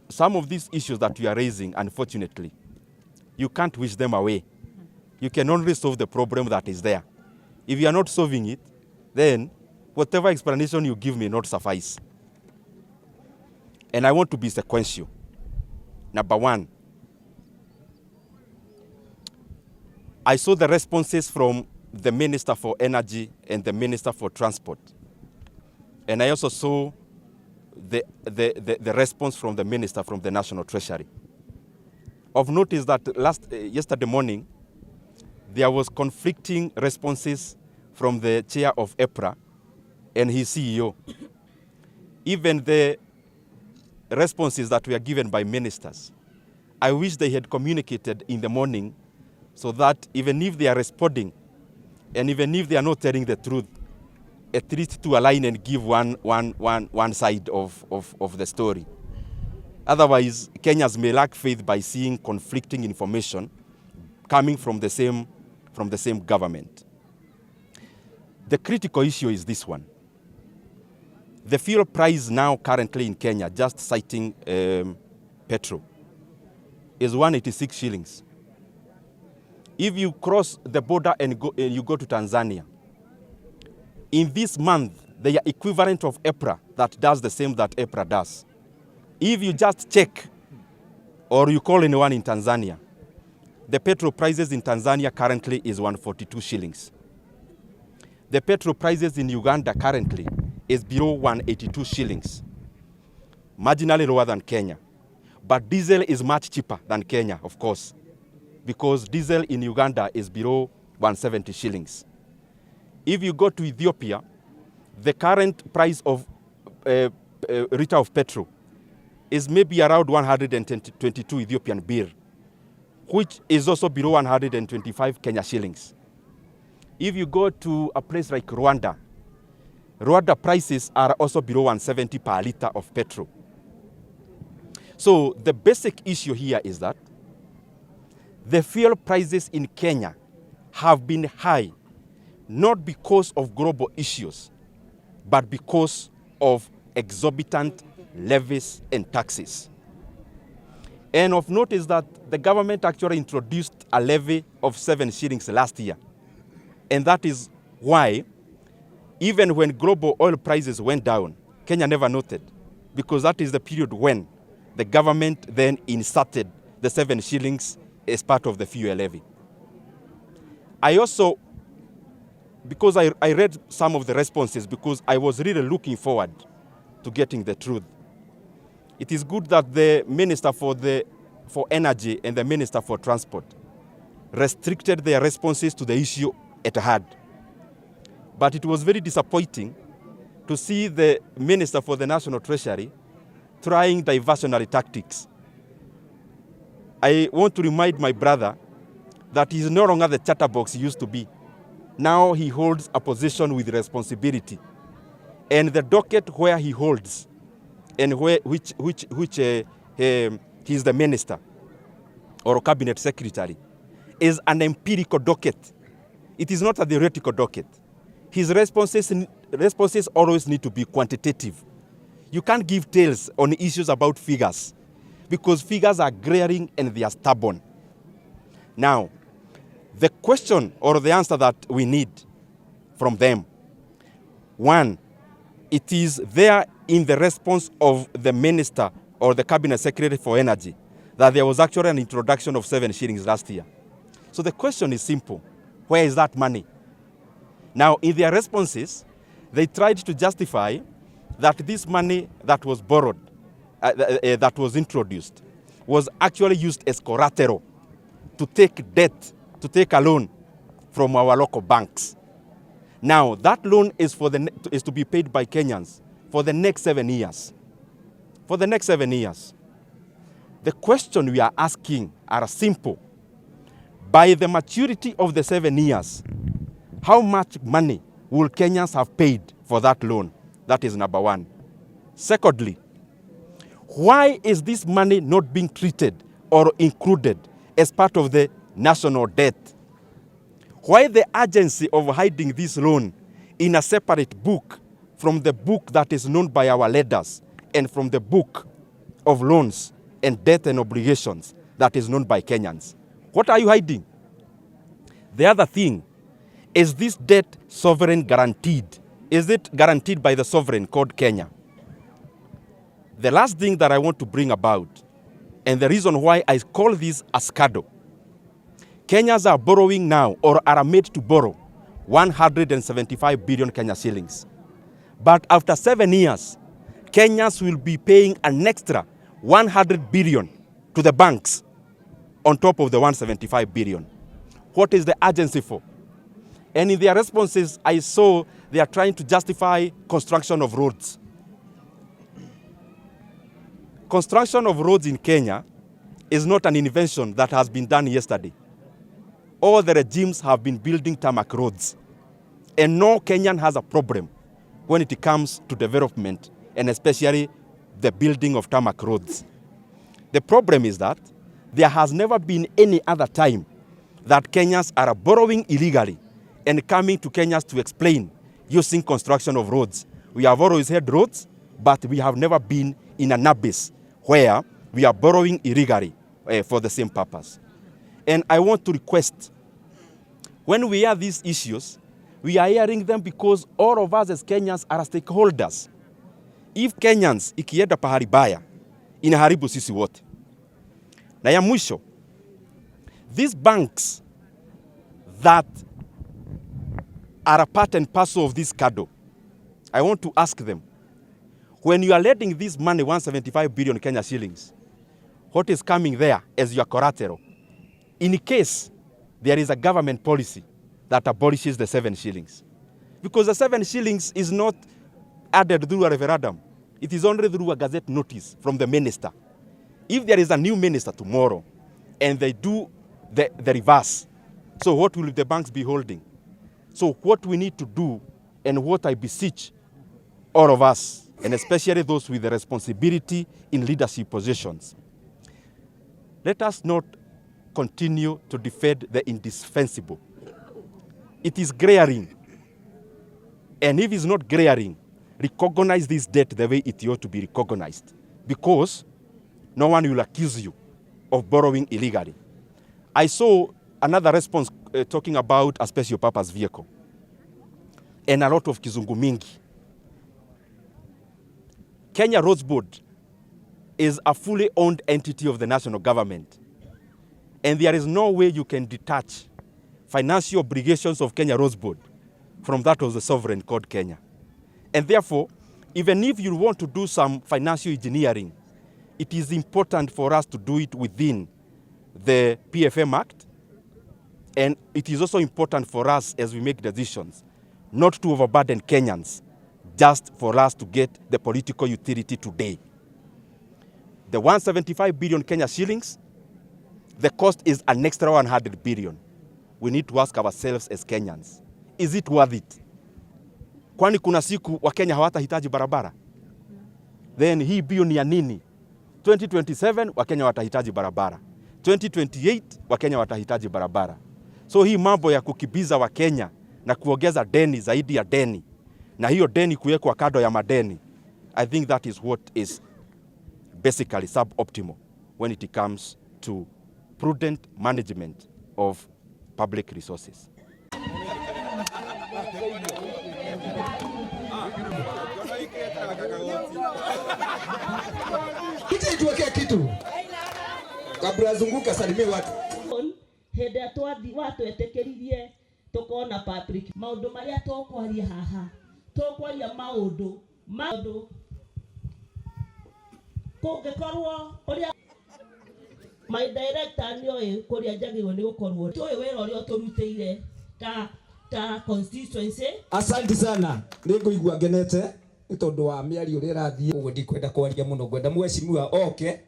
some of these issues that you are raising, unfortunately, you can't wish them away. You can only solve the problem that is there. If you are not solving it, then whatever explanation you give may not suffice. And I want to be sequential. Number one, I saw the responses from the Minister for Energy and the Minister for Transport. And I also saw the response from the Minister from the National Treasury. Of note is that yesterday morning, there was conflicting responses from the chair of EPRA and his CEO. Even the responses that were given by ministers, I wish they had communicated in the morning so that even if they are responding and even if they are not telling the truth, at least to align and give one side of the story. Otherwise, Kenyans may lack faith by seeing conflicting information coming from the same government. The critical issue is this one. The fuel price now currently in Kenya, just citing petrol, is 186 shillings. If you cross the border and you go to Tanzania, in this month, they are equivalent of EPRA that does the same that EPRA does. If you just check or you call anyone in Tanzania, the petrol prices in Tanzania currently is 142 shillings. The petrol prices in Uganda currently is below 182 shillings, marginally lower than Kenya. But diesel is much cheaper than Kenya, of course, because diesel in Uganda is below 170 shillings. If you go to Ethiopia, the current price of liter of petrol is maybe around 122 Ethiopian birr, which is also below 125 Kenya shillings. If you go to a place like Rwanda, Rwanda prices are also below 170 per liter of petrol. So the basic issue here is that the fuel prices in Kenya have been high, not because of global issues, but because of exorbitant levies and taxes. And of note is that the government actually introduced a levy of 7 shillings last year. And that is why, even when global oil prices went down, Kenya never noted, because that is the period when the government then inserted the 7 shillings as part of the fuel levy. I also, because I read some of the responses, because I was really looking forward to getting the truth. It is good that the Minister for Energy and the Minister for Transport restricted their responses to the issue at hand. But it was very disappointing to see the Minister for the National Treasury trying diversionary tactics. I want to remind my brother that he is no longer the chatterbox he used to be. Now he holds a position with responsibility. And the docket where he holds and which he is the minister or cabinet secretary is an empirical docket. It is not a theoretical docket. His responses always need to be quantitative. You can't give tales on issues about figures because figures are glaring and they are stubborn. Now, the question or the answer that we need from them, one, it is there in the response of the minister or the cabinet secretary for energy that there was actually an introduction of 7 shillings last year. So the question is simple. Where is that money? Now, in their responses, they tried to justify that this money that was borrowed, that was introduced, was actually used as collateral to take debt, to take a loan from our local banks. Now, that loan is to be paid by Kenyans for the next 7 years. For the next 7 years. The question we are asking are simple. By the maturity of the 7 years, how much money will Kenyans have paid for that loan? That is number one. Secondly, why is this money not being treated or included as part of the national debt? Why the urgency of hiding this loan in a separate book from the book that is known by our leaders and from the book of loans and debt and obligations that is known by Kenyans. What are you hiding? The other thing, is this debt sovereign guaranteed? Is it guaranteed by the sovereign called Kenya? The last thing that I want to bring about, and the reason why I call this a scandal, Kenyans are borrowing now, or are made to borrow, 175 billion Kenya shillings. But after 7 years, Kenyans will be paying an extra 100 billion to the banks on top of the 175 billion. What is the urgency for? And in their responses, I saw they are trying to justify construction of roads. Construction of roads in Kenya is not an invention that has been done yesterday. All the regimes have been building tarmac roads. And no Kenyan has a problem when it comes to development, and especially the building of tarmac roads. The problem is that there has never been any other time that Kenyans are borrowing illegally and coming to Kenyans to explain using construction of roads. We have always had roads, but we have never been in an abyss where we are borrowing illegally for the same purpose. And I want to request, when we hear these issues, we are hearing them because all of us as Kenyans are stakeholders. If Kenyans ikienda pahali baya, inaharibu sisi wote. Na ya mwisho, these banks that are a part and parcel of this scandal, I want to ask them, when you are lending this money, 175 billion Kenya shillings, what is coming there as your collateral? In case there is a government policy that abolishes the 7 shillings. Because the 7 shillings is not added through a referendum. It is only through a gazette notice from the minister. If there is a new minister tomorrow and they do the reverse, so what will the banks be holding? So what we need to do, and what I beseech all of us, and especially those with the responsibility in leadership positions, let us not continue to defend the indispensable. It is glaring. And if it's not glaring, recognize this debt the way it ought to be recognized, because no one will accuse you of borrowing illegally. I saw another response talking about a special purpose vehicle and a lot of kizungu mingi. Kenya Roads Board is a fully owned entity of the national government, and there is no way you can detach financial obligations of Kenya Roads Board from that of the sovereign called Kenya. And therefore, even if you want to do some financial engineering, it is important for us to do it within the PFM Act. And it is also important for us, as we make decisions, not to overburden Kenyans just for us to get the political utility today. The 175 billion Kenya shillings, the cost is an extra 100 billion. We need to ask ourselves as Kenyans, is it worth it? Kwani kuna siku Wakenya hawatahitaji barabara? Then hii bilioni ya nini? 2027 Wakenya watahitaji barabara. 2028 Wakenya watahitaji barabara. So hii mambo ya kukibiza Wakenya na kuongeza deni zaidi ya deni, na hiyo deni kuwekwa kado ya madeni, I think that is what is basically suboptimal when it comes to prudent management of public resources. Tuweke kitu kabla zunguka salimie watu. Hende twathi watu etekeririe tukona public maundu maria tokwaria haha tokwaria maundu kungikorwo uria my director nio kuria njagirwo ni gukorwo toy wera uria turutire ta constituency. Asante sana, niguigua ngenete tondu wa miari uria rathie uguo ndikwenda kwaria muno, ngwenda mweshimua oke